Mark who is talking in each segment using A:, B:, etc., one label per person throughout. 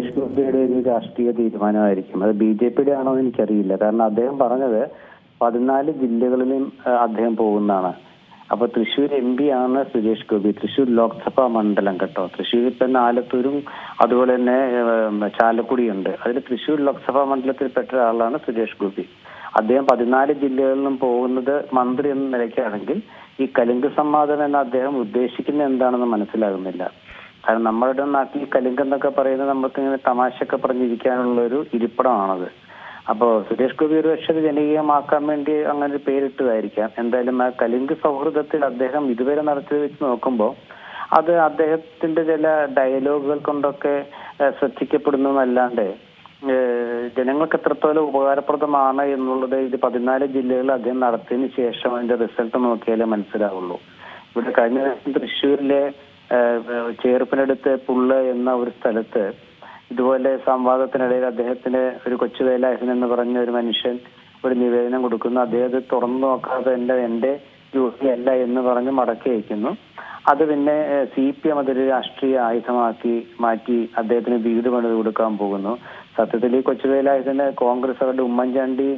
A: സുരേഷ് ഗോപിയുടെ ഒരു രാഷ്ട്രീയ തീരുമാനമായിരിക്കും. അത് BJPയുടെ ആണോ എന്ന് എനിക്കറിയില്ല. കാരണം അദ്ദേഹം പറഞ്ഞത് 14 ജില്ലകളിലും അദ്ദേഹം പോകുന്നതാണ്. അപ്പൊ തൃശ്ശൂർ MP ആണ് സുരേഷ് ഗോപി. തൃശ്ശൂർ ലോക്സഭാ മണ്ഡലം കേട്ടോ. തൃശ്ശൂർ തന്നെ ആലത്തൂരും അതുപോലെ തന്നെ ചാലക്കുടിയുണ്ട്. അതിൽ തൃശ്ശൂർ ലോക്സഭാ മണ്ഡലത്തിൽപ്പെട്ട ആളാണ് സുരേഷ് ഗോപി. അദ്ദേഹം 14 ജില്ലകളിലും പോകുന്നത് മന്ത്രി എന്ന നിലയ്ക്കാണെങ്കിൽ ഈ കലിംഗ സംവാദം എന്ന് അദ്ദേഹം ഉദ്ദേശിക്കുന്നത് എന്താണെന്ന് മനസ്സിലാകുന്നില്ല. കാരണം നമ്മളുടെ നാട്ടിൽ കലിംഗ എന്നൊക്കെ പറയുന്നത് നമ്മൾക്ക് ഇങ്ങനെ തമാശയൊക്കെ പറഞ്ഞിരിക്കാനുള്ള ഒരു ഇരിപ്പിടമാണത്. അപ്പോൾ സുരേഷ് ഗോപി ഒരു പക്ഷേ ജനകീയമാക്കാൻ വേണ്ടി അങ്ങനെ ഒരു പേരിട്ടതായിരിക്കാം. എന്തായാലും ആ കലിംഗ സൗഹൃദത്തിൽ അദ്ദേഹം ഇതുവരെ നടത്തിയത് വെച്ച് നോക്കുമ്പോൾ അത് അദ്ദേഹത്തിന്റെ ചില ഡയലോഗുകൾ കൊണ്ടൊക്കെ ശ്രദ്ധിക്കപ്പെടുന്നതല്ലാണ്ട് ജനങ്ങൾക്ക് എത്രത്തോളം ഉപകാരപ്രദമാണ് എന്നുള്ളത് ഇത് 14 ജില്ലകളിൽ അദ്ദേഹം നടത്തിയതിനു ശേഷം അതിന്റെ റിസൾട്ട് നോക്കിയാലേ മനസ്സിലാവുള്ളൂ. ഇവിടെ കഴിഞ്ഞ ദിവസം തൃശ്ശൂരിലെ ചേർപ്പിനടുത്ത് പുള്ള എന്ന ഒരു സ്ഥലത്ത് ഇതുപോലെ സംവാദത്തിനിടയിൽ അദ്ദേഹത്തിന് ഒരു കൊച്ചുവേലായസൻ എന്ന് പറഞ്ഞ ഒരു മനുഷ്യൻ ഒരു നിവേദനം കൊടുക്കുന്നു. അദ്ദേഹത്തെ തുറന്നു നോക്കാതെ എന്റെ ജോലിയല്ല എന്ന് പറഞ്ഞ് മടക്കി അയക്കുന്നു. അത് പിന്നെ CPM അതൊരു രാഷ്ട്രീയ ആയുധമാക്കി മാറ്റി അദ്ദേഹത്തിന് വീട് പണിത് കൊടുക്കാൻ പോകുന്നു. സത്യത്തിൽ ഈ കൊച്ചുവേലായസന് കോൺഗ്രസ് അവരുടെ ഉമ്മൻചാണ്ടി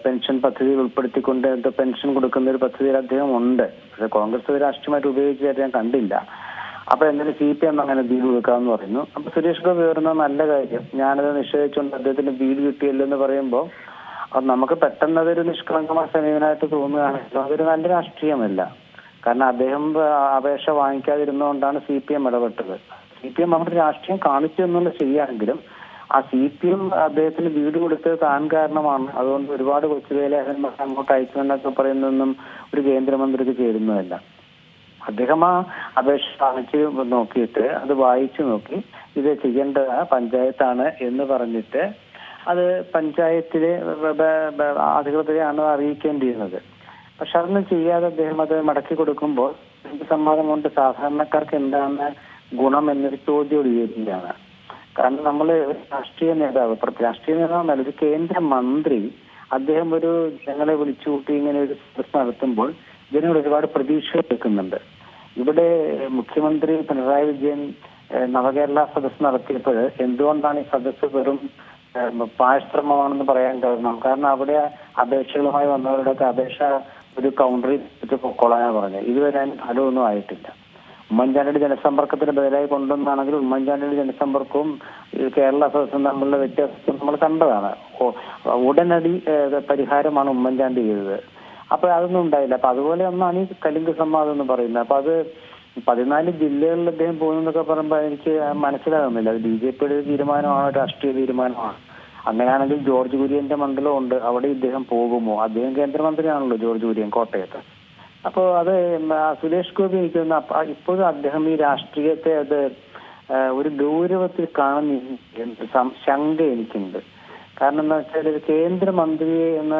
A: പെൻഷൻ പദ്ധതിയിൽ ഉൾപ്പെടുത്തിക്കൊണ്ട് പെൻഷൻ കൊടുക്കുന്ന ഒരു പദ്ധതിയിൽ അദ്ദേഹം ഉണ്ട്. പക്ഷെ കോൺഗ്രസ് രാഷ്ട്രീയമായിട്ട് ഉപയോഗിച്ചതായിട്ട് ഞാൻ കണ്ടില്ല. അപ്പൊ എന്തായാലും CPM അങ്ങനെ വീട് കൊടുക്കാമെന്ന് പറയുന്നു. അപ്പൊ സുരേഷ് ഗോപി വരുന്ന നല്ല കാര്യം, ഞാനത് നിശ്ചയിച്ചുകൊണ്ട് അദ്ദേഹത്തിന് വീട് കിട്ടിയല്ലോ എന്ന് പറയുമ്പോൾ അത് നമുക്ക് പെട്ടെന്ന് അതൊരു നിഷ്കളങ്കമായ സമീപനമായിട്ട് തോന്നുകയാണല്ലോ. അതൊരു നല്ല രാഷ്ട്രീയമല്ല. കാരണം അദ്ദേഹം അപേക്ഷ വാങ്ങിക്കാതിരുന്നുകൊണ്ടാണ് CPM ഇടപെട്ടത്. CPM അവരുടെ രാഷ്ട്രീയം കാണിച്ചു എന്നുള്ള ശരിയാണെങ്കിലും ആ CPM അദ്ദേഹത്തിന് വീട് കൊടുത്തത് താൻ കാരണമാണ്. അതുകൊണ്ട് ഒരുപാട് കൊച്ചുവേലായസന്മാർ അങ്ങോട്ട് അയക്കുമെന്നൊക്കെ പറയുന്നതൊന്നും ഒരു കേന്ദ്രമന്ത്രിക്ക് ചേരുന്നതല്ല. അദ്ദേഹം ആ അപേക്ഷ കാണിച്ച് നോക്കിയിട്ട് അത് വായിച്ചു നോക്കി ഇത് ചെയ്യേണ്ടത് പഞ്ചായത്താണ് എന്ന് പറഞ്ഞിട്ട് അത് പഞ്ചായത്തിലെ അധികൃതരെയാണ് അറിയിക്കേണ്ടിയിരുന്നത്. പക്ഷെ അതൊന്നും ചെയ്യാതെ അദ്ദേഹം അത് മടക്കി കൊടുക്കുമ്പോൾ സംവാദം കൊണ്ട് സാധാരണക്കാർക്ക് എന്താണ് ഗുണം എന്നൊരു ചോദ്യം ഉയരുകയാണ്. കാരണം നമ്മൾ രാഷ്ട്രീയ നേതാവ് എന്നല്ല, ഒരു കേന്ദ്രമന്ത്രി അദ്ദേഹം ഒരു ജനങ്ങളെ വിളിച്ചുകൂട്ടി ഇങ്ങനെ ഒരു സദസ് നടത്തുമ്പോൾ ജനങ്ങൾ ഒരുപാട് പ്രതീക്ഷ വെക്കുന്നുണ്ട്. ഇവിടെ മുഖ്യമന്ത്രി പിണറായി വിജയൻ നവകേരള സദസ് നടത്തിയപ്പോൾ എന്തുകൊണ്ടാണ് ഈ സദസ് വെറും പാഴ്ശ്രമമാണെന്ന് പറയാൻ കാരണം അവിടെ അപേക്ഷകളുമായി വന്നവരുടെയൊക്കെ അപേക്ഷ ഒരു കൗണ്ടറിൽ വെച്ച് പൊക്കോളാനാണ് പറഞ്ഞത്. ഇതുവരെ അതിന് ഫലമൊന്നും ആയിട്ടില്ല. ഉമ്മൻചാണ്ടിയുടെ ജനസമ്പർക്കത്തിന് ബദലായി കൊണ്ടുവന്നാണെങ്കിൽ ഉമ്മൻചാണ്ടിയുടെ ജനസമ്പർക്കവും കേരള സദസ്സും തമ്മിലുള്ള വ്യത്യാസം നമ്മൾ കണ്ടതാണ്. ഉടനടി പരിഹാരമാണ് ഉമ്മൻചാണ്ടി ചെയ്തത്. അപ്പൊ അതൊന്നും ഉണ്ടായില്ല. അപ്പൊ അതുപോലെ ഒന്നാണ് ഈ കലിംഗ സംവാദം എന്ന് പറയുന്നത്. അപ്പൊ അത് 14 ജില്ലകളിൽ അദ്ദേഹം പോകുന്നതൊക്കെ പറയുമ്പോൾ എനിക്ക് മനസ്സിലാകുന്നില്ല. അത് BJPയുടെ തീരുമാനമാണോ രാഷ്ട്രീയ തീരുമാനമാണ്? അങ്ങനെയാണെങ്കിൽ ജോർജ് കുര്യന്റെ മണ്ഡലം ഉണ്ട്, അവിടെ ഇദ്ദേഹം പോകുമോ? അദ്ദേഹം കേന്ദ്രമന്ത്രിയാണല്ലോ ജോർജ് കുര്യൻ, കോട്ടയത്ത്. അപ്പോൾ അത് സുരേഷ് ഗോപി എനിക്കൊന്ന് ഇപ്പോഴും അദ്ദേഹം ഈ രാഷ്ട്രീയത്തെ അത് ഒരു ഗൗരവത്തിൽ കാണുന്ന ശങ്ക എനിക്കുണ്ട്. കാരണം എന്താ വെച്ചാൽ ഒരു കേന്ദ്രമന്ത്രിയെ എന്ന്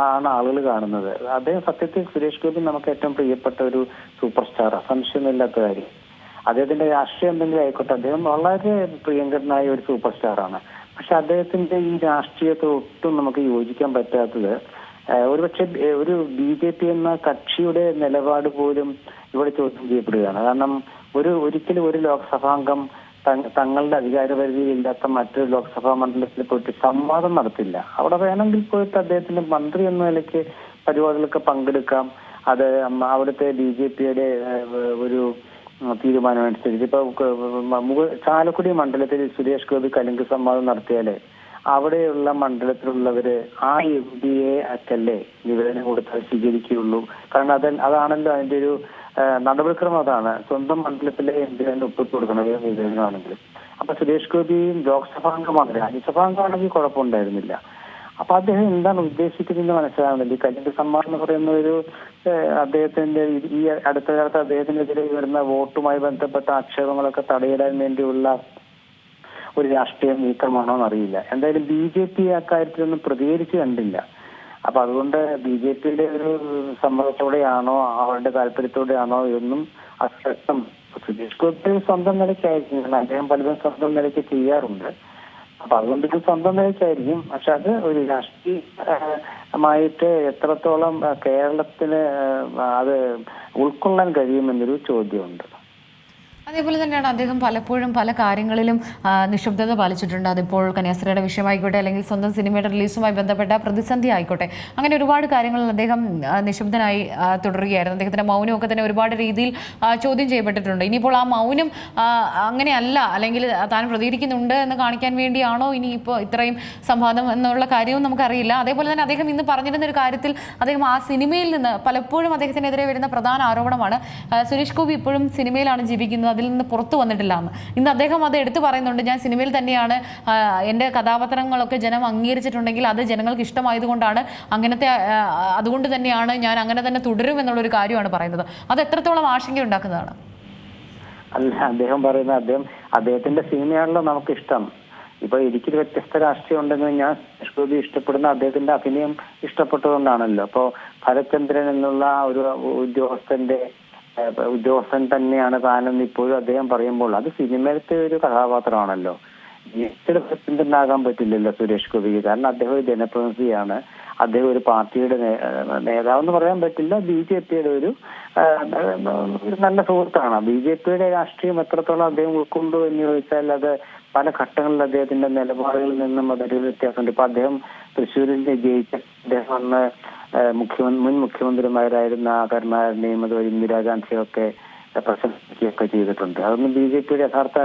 A: ആണ് ആളുകൾ കാണുന്നത്. അദ്ദേഹം സത്യത്തിൽ സുരേഷ് ഗോപി നമുക്ക് ഏറ്റവും പ്രിയപ്പെട്ട ഒരു സൂപ്പർ സ്റ്റാർ, സംശയമില്ലാത്ത കാര്യം. അദ്ദേഹത്തിന്റെ രാഷ്ട്രീയം എന്തെങ്കിലും ആയിക്കോട്ടെ, അദ്ദേഹം വളരെ പ്രിയങ്കരനായ ഒരു സൂപ്പർ സ്റ്റാറാണ്. പക്ഷെ അദ്ദേഹത്തിന്റെ ഈ രാഷ്ട്രീയത്തെ ഒട്ടും നമുക്ക് യോജിക്കാൻ പറ്റാത്തത് ഒരുപക്ഷെ ഒരു BJP എന്ന കക്ഷിയുടെ നിലപാട് പോലും ഇവിടെ ചോദ്യം ചെയ്യപ്പെടുകയാണ്. കാരണം ഒരിക്കലും ഒരു ലോക്സഭാംഗം തങ്ങളുടെ അധികാരപരിധിയിൽ ഇല്ലാത്ത മറ്റൊരു ലോക്സഭാ മണ്ഡലത്തിൽ പോയിട്ട് സംവാദം നടത്തില്ല. അവിടെ വേണമെങ്കിൽ പോയിട്ട് അദ്ദേഹത്തിന്റെ മന്ത്രി എന്ന നിലയ്ക്ക് പരിപാടികളൊക്കെ പങ്കെടുക്കാം. അത് അവിടുത്തെ BJPയുടെ ഒരു തീരുമാനമനുസരിച്ച് ഇപ്പൊ ചാലക്കുടി മണ്ഡലത്തിൽ സുരേഷ് ഗോപി കലിംഗ സംവാദം നടത്തിയാലേ അവിടെയുള്ള മണ്ഡലത്തിലുള്ളവര് ആ MPയെ അക്കല്ലേ നിവേദനം കൊടുത്താൽ സ്വീകരിക്കുകയുള്ളൂ. കാരണം അതാണല്ലോ അതിന്റെ ഒരു നടപടിക്രമം. അതാണ് സ്വന്തം മണ്ഡലത്തിലെ MP തന്നെ ഒപ്പിട്ട് കൊടുക്കണം നിവേദനമാണെങ്കിൽ. അപ്പൊ സുരേഷ് ഗോപിയും ലോക്സഭാംഗമാണ്, രാജ്യസഭാംഗമാണെങ്കിൽ കുഴപ്പമുണ്ടായിരുന്നില്ല. അപ്പൊ അദ്ദേഹം എന്താണ് ഉദ്ദേശിക്കുന്നതെന്ന് മനസ്സിലാകുന്നില്ല. ഈ കലിംഗ സംവാദം എന്ന് പറയുന്ന ഒരു അദ്ദേഹത്തിന്റെ ഈ അടുത്ത കാലത്ത് അദ്ദേഹത്തിനെതിരെ വരുന്ന വോട്ടുമായി ബന്ധപ്പെട്ട ആക്ഷേപങ്ങളൊക്കെ തടയിടാൻ വേണ്ടിയുള്ള ഒരു രാഷ്ട്രീയ നീക്കമാണോ എന്നറിയില്ല. എന്തായാലും BJP അക്കാര്യത്തിലൊന്നും പ്രതികരിച്ച് കണ്ടില്ല. അപ്പൊ അതുകൊണ്ട് BJPയുടെ ഒരു സമ്മതത്തോടെയാണോ അവരുടെ താല്പര്യത്തോടെയാണോ എന്നും അസ്വസ്ഥം. സുരേഷ് ഗോപി സ്വന്തം നിലയ്ക്കായിരിക്കും, അദ്ദേഹം പലതും സ്വന്തം നിലയ്ക്ക് ചെയ്യാറുണ്ട്. അപ്പൊ അതുകൊണ്ട് ഇത് സ്വന്തം നിലയ്ക്കായിരിക്കും. പക്ഷെ അത് ഒരു രാഷ്ട്രീയമായിട്ട് എത്രത്തോളം കേരളത്തിന് അത് ഉൾക്കൊള്ളാൻ കഴിയുമെന്നൊരു ചോദ്യമുണ്ട്.
B: അതേപോലെ തന്നെയാണ് അദ്ദേഹം പലപ്പോഴും പല കാര്യങ്ങളിലും നിശബ്ദത പാലിച്ചിട്ടുണ്ട്. അതിപ്പോൾ കന്യാസ്ത്രീയുടെ വിഷയമായിക്കോട്ടെ, അല്ലെങ്കിൽ സ്വന്തം സിനിമയുടെ റിലീസുമായി ബന്ധപ്പെട്ട പ്രതിസന്ധി ആയിക്കോട്ടെ, അങ്ങനെ ഒരുപാട് കാര്യങ്ങളിൽ അദ്ദേഹം നിശബ്ദനായി തുടരുകയായിരുന്നു. അദ്ദേഹത്തിൻ്റെ മൗനമൊക്കെ തന്നെ ഒരുപാട് രീതിയിൽ ചോദ്യം ചെയ്യപ്പെട്ടിട്ടുണ്ട്. ഇനിയിപ്പോൾ ആ മൗനം അങ്ങനെയല്ല, അല്ലെങ്കിൽ താൻ പ്രതികരിക്കുന്നുണ്ട് എന്ന് കാണിക്കാൻ വേണ്ടിയാണോ ഇനിയിപ്പോൾ ഇത്രയും സംവാദം എന്നുള്ള കാര്യവും നമുക്കറിയില്ല. അതേപോലെ തന്നെ അദ്ദേഹം ഇന്ന് പറഞ്ഞിരുന്ന ഒരു കാര്യത്തിൽ അദ്ദേഹം ആ സിനിമയിൽ നിന്ന് പലപ്പോഴും അദ്ദേഹത്തിനെതിരെ വരുന്ന പ്രധാന ആരോപണമാണ് സുരേഷ് ഗോപി ഇപ്പോഴും സിനിമയിലാണ് ജീവിക്കുന്നത്, അതിൽ നിന്ന് പുറത്തു വന്നിട്ടില്ല എന്ന്. ഇന്ന് അദ്ദേഹം അത് എടുത്തു പറയുന്നുണ്ട്. ഞാൻ സിനിമയിൽ തന്നെയാണ്, എൻ്റെ കഥാപാത്രങ്ങളൊക്കെ ജനം അംഗീകരിച്ചിട്ടുണ്ടെങ്കിൽ അത് ജനങ്ങൾക്ക് ഇഷ്ടമായതുകൊണ്ടാണ്, അതുകൊണ്ട് തന്നെയാണ് ഞാൻ അങ്ങനെ തന്നെ തുടരും എന്നുള്ളൊരു കാര്യമാണ് പറയുന്നത്. അത് എത്രത്തോളം ആശങ്ക ഉണ്ടാക്കുന്നതാണ്?
A: അല്ല, അദ്ദേഹം പറയുന്ന അദ്ദേഹത്തിന്റെ സിനിമയാണല്ലോ നമുക്ക് ഇഷ്ടം. ഇപ്പൊ എനിക്കൊരു വ്യത്യസ്ത രാഷ്ട്രീയം ഉണ്ടെങ്കിൽ ഞാൻ സുരേഷ് ഗോപി ഇഷ്ടപ്പെടുന്ന അദ്ദേഹത്തിന്റെ അഭിനയം ഇഷ്ടപ്പെട്ടതുകൊണ്ടാണല്ലോ. അപ്പോ ഭരചന്ദ്രൻ എന്നുള്ള ഒരു ഉദ്യോഗസ്ഥൻ തന്നെയാണ് താനെന്ന് ഇപ്പോഴും അദ്ദേഹം പറയുമ്പോൾ അത് സിനിമയിലത്തെ ഒരു കഥാപാത്രമാണല്ലോ. ഭരചന്ദ്രനാകാൻ പറ്റില്ലല്ലോ സുരേഷ് ഗോപിക്ക്. കാരണം അദ്ദേഹം ഒരു ജനപ്രതിനിധിയാണ്, അദ്ദേഹം ഒരു പാർട്ടിയുടെ നേതാവെന്ന് പറയാൻ പറ്റില്ല, BJPയുടെ ഒരു നല്ല സുഹൃത്താണ്. BJPയുടെ രാഷ്ട്രീയം എത്രത്തോളം അദ്ദേഹം ഉൾക്കൊണ്ടു എന്ന് ചോദിച്ചാൽ അത് പല ഘട്ടങ്ങളിൽ അദ്ദേഹത്തിന്റെ നിലപാടുകളിൽ നിന്നും അതൊരു വ്യത്യാസമുണ്ട്. ഇപ്പൊ അദ്ദേഹം തൃശ്ശൂരിൽ ജയിച്ച അദ്ദേഹം അന്ന് മുൻ മുഖ്യമന്ത്രിമാരായിരുന്ന കരുണാകരനെയും അതുപോലെ ഇന്ദിരാഗാന്ധിയൊക്കെ പ്രശംസിക്കുകയൊക്കെ ചെയ്തിട്ടുണ്ട്. അതൊന്നും BJPയുടെ യഥാർത്ഥ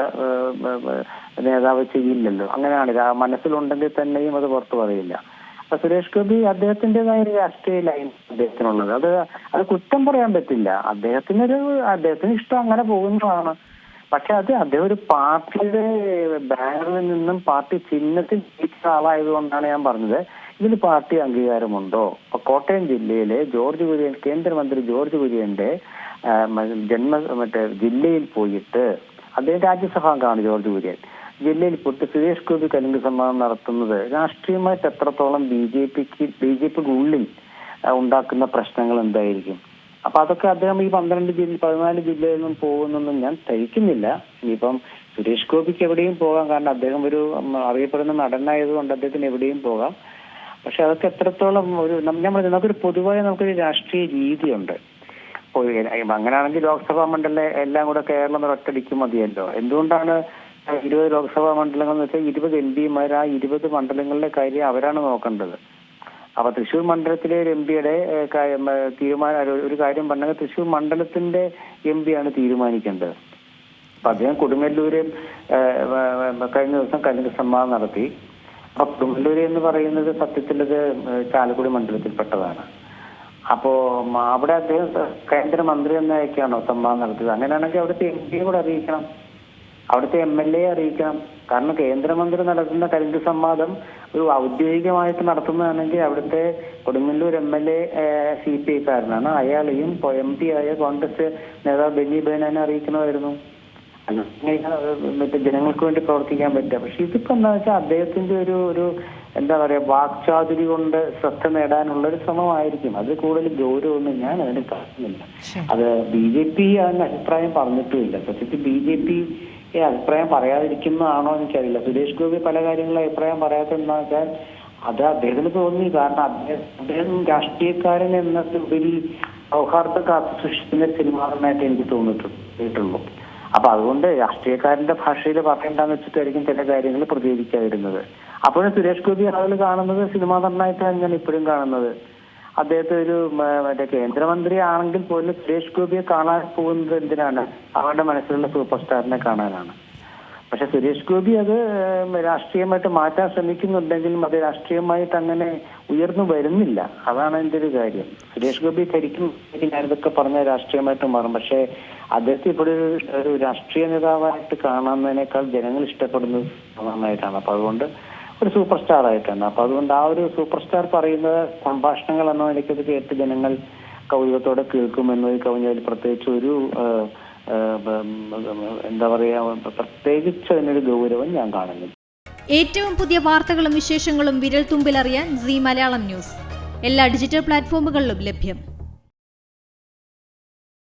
A: നേതാവ് ചെയ്യില്ലല്ലോ. അങ്ങനെയാണ്, മനസ്സിലുണ്ടെങ്കിൽ തന്നെയും അത് പുറത്തു പറയില്ല. അപ്പൊ സുരേഷ് ഗോപി അദ്ദേഹത്തിൻ്റെതായ ഒരു രാഷ്ട്രീയ ലൈൻ അദ്ദേഹത്തിനുള്ളത്, അത് കുറ്റം പറയാൻ പറ്റില്ല. അദ്ദേഹത്തിന് ഇഷ്ടം അങ്ങനെ പോകുന്നതാണ്. പക്ഷെ അദ്ദേഹം ഒരു പാർട്ടിയുടെ ബാനറിൽ നിന്നും പാർട്ടി ചിഹ്നത്തിൽ ജയിച്ച ആളായതുകൊണ്ടാണ് ഞാൻ പറഞ്ഞത് ഇതിന് പാർട്ടി അംഗീകാരമുണ്ടോ. അപ്പൊ കോട്ടയം ജില്ലയിലെ കേന്ദ്രമന്ത്രി ജോർജ് കുര്യന്റെ ജില്ലയിൽ പോയിട്ട്, അദ്ദേഹം രാജ്യസഭാംഗമാണ് ജോർജ് കുര്യൻ, ജില്ലയിൽ പോയിട്ട് സുരേഷ് ഗോപി കലിംഗ സമ്മാനം നടത്തുന്നത് രാഷ്ട്രീയമായിട്ട് എത്രത്തോളം BJPക്ക് ഉള്ളിൽ ഉണ്ടാക്കുന്ന പ്രശ്നങ്ങൾ എന്തായിരിക്കും. അപ്പൊ അതൊക്കെ അദ്ദേഹം ഈ 14 ജില്ലയിൽ നിന്നും പോകുന്നൊന്നും ഞാൻ ധരിക്കുന്നില്ല. ഇനിയിപ്പം സുരേഷ് ഗോപിക്ക് എവിടെയും പോകാം, കാരണം അദ്ദേഹം ഒരു അറിയപ്പെടുന്ന നടനായതുകൊണ്ട് അദ്ദേഹത്തിന് എവിടെയും പോകാം. പക്ഷെ അതൊക്കെ എത്രത്തോളം നമുക്കൊരു പൊതുവായ നമുക്കൊരു രാഷ്ട്രീയ രീതിയുണ്ട്. അങ്ങനെയാണെങ്കിൽ ലോക്സഭാ മണ്ഡലം എല്ലാം കൂടെ കേരളം ഒറ്റടിക്ക് മതിയല്ലോ. എന്തുകൊണ്ടാണ് 20 ലോക്സഭാ മണ്ഡലങ്ങൾ എന്ന് വെച്ചാൽ 20 MP ആ 20 മണ്ഡലങ്ങളിലെ കാര്യം അവരാണ് നോക്കേണ്ടത്. അപ്പൊ തൃശ്ശൂർ മണ്ഡലത്തിലെ ഒരു MP ഒരു കാര്യം പറഞ്ഞാൽ തൃശ്ശൂർ മണ്ഡലത്തിന്റെ MP ആണ് തീരുമാനിക്കേണ്ടത്. അപ്പൊ അദ്ദേഹം കൊടുങ്ങല്ലൂര് കഴിഞ്ഞ ദിവസം കലിംഗ സമ്മാനം നടത്തി. അപ്പൊ കൊടുങ്ങല്ലൂര് എന്ന് പറയുന്നത് സത്യത്തിലത് ചാലക്കുടി മണ്ഡലത്തിൽപ്പെട്ടതാണ്. അപ്പോ അവിടെ അദ്ദേഹം കേന്ദ്രമന്ത്രി എന്നൊക്കെയാണോ സമ്മാനം നടത്തിയത്? അങ്ങനെയാണെങ്കിൽ അവിടുത്തെ MP കൂടെ അറിയിക്കണം, അവിടുത്തെ MLA അറിയിക്കണം. കാരണം കേന്ദ്രമന്ത്രി നടത്തുന്ന കലിംഗ സംവാദം ഒരു ഔദ്യോഗികമായിട്ട് നടത്തുന്നതാണെങ്കിൽ അവിടുത്തെ കൊടുങ്ങല്ലൂർ MLA CPI-കാരനാണ്, അയാളെയും MP ആയ കോൺഗ്രസ് നേതാവ് ബെന്നി ബെഹനാനെ അറിയിക്കണമായിരുന്നു. മറ്റേ ജനങ്ങൾക്ക് വേണ്ടി പ്രവർത്തിക്കാൻ പറ്റുക. പക്ഷെ ഇതിപ്പോ എന്താ വെച്ചാൽ അദ്ദേഹത്തിന്റെ ഒരു എന്താ പറയാ വാക്ചാതുരി കൊണ്ട് ശ്രദ്ധ നേടാനുള്ള ഒരു ശ്രമമായിരിക്കും. അത് കൂടുതൽ ഗൗരവമൊന്നും ഞാൻ അതിന് കാണുന്നില്ല. അത് BJP അതിന് അഭിപ്രായം പറഞ്ഞിട്ടുമില്ല. സത്യത്തിൽ BJP അഭിപ്രായം പറയാതിരിക്കുന്നതാണോ എനിക്കറിയില്ല. സുരേഷ് ഗോപി പല കാര്യങ്ങളും അഭിപ്രായം പറയാത്തതെന്ന് വെച്ചാൽ അത് അദ്ദേഹത്തിന് തോന്നി. കാരണം അദ്ദേഹം രാഷ്ട്രീയക്കാരൻ എന്നതിലുപരി സൗഹാർദ്ദം കാത്തു സൃഷ്ടിക്കുന്ന സിനിമാനായിട്ട് എനിക്ക് തോന്നിയിട്ടുള്ളൂ. അപ്പൊ അതുകൊണ്ട് രാഷ്ട്രീയക്കാരന്റെ ഭാഷയിൽ പറയണ്ടെന്ന് വെച്ചിട്ടായിരിക്കും ചില കാര്യങ്ങൾ പ്രതികരിക്കാതിരുന്നത്. അപ്പോഴും സുരേഷ് ഗോപി ആളുകൾ കാണുന്നത് സിനിമാ നടനായിട്ടാണ് ഞാൻ ഇപ്പോഴും കാണുന്നത്. അദ്ദേഹത്തെ ഒരു കേന്ദ്രമന്ത്രി ആണെങ്കിൽ പോലും സുരേഷ് ഗോപിയെ കാണാൻ പോകുന്നത് എന്തിനാണ്? അവരുടെ മനസ്സിലുള്ള സൂപ്പർ സ്റ്റാറിനെ കാണാനാണ്. പക്ഷെ സുരേഷ് ഗോപി അത് രാഷ്ട്രീയമായിട്ട് മാറ്റാൻ ശ്രമിക്കുന്നുണ്ടെങ്കിലും അത് രാഷ്ട്രീയമായിട്ട് അങ്ങനെ ഉയർന്നു വരുന്നില്ല. അതാണ് എൻ്റെ ഒരു കാര്യം. സുരേഷ് ഗോപി ശരിക്കും ഞാനിതൊക്കെ പറഞ്ഞ രാഷ്ട്രീയമായിട്ട് മാറും. പക്ഷെ അദ്ദേഹത്തെ ഇപ്പോൾ ഒരു രാഷ്ട്രീയ നേതാവായിട്ട് കാണുന്നതിനേക്കാൾ ജനങ്ങൾ ഇഷ്ടപ്പെടുന്നത് നന്നായിട്ടാണ്. അപ്പൊ അതുകൊണ്ട് ഒരു സൂപ്പർ സ്റ്റാർ ആയിട്ടാണ്. അപ്പൊ അതുകൊണ്ട് ആ ഒരു സൂപ്പർ സ്റ്റാർ പറയുന്ന സംഭാഷണങ്ങൾ എന്നോ എനിക്കത് കേട്ട് ജനങ്ങൾ കൗതുകത്തോടെ കേൾക്കുമെന്ന് കവിഞ്ഞതിൽ പ്രത്യേകിച്ച് ഒരു എന്താ പറയാ, പ്രത്യേകിച്ച് അതിനൊരു ഗൗരവം ഞാൻ കാണുന്നു.
C: ഏറ്റവും പുതിയ വാർത്തകളും വിശേഷങ്ങളും വിരൽ തുമ്പിലറിയാൻ സീ മലയാളം ന്യൂസ് എല്ലാ ഡിജിറ്റൽ പ്ലാറ്റ്ഫോമുകളിലും ലഭ്യം.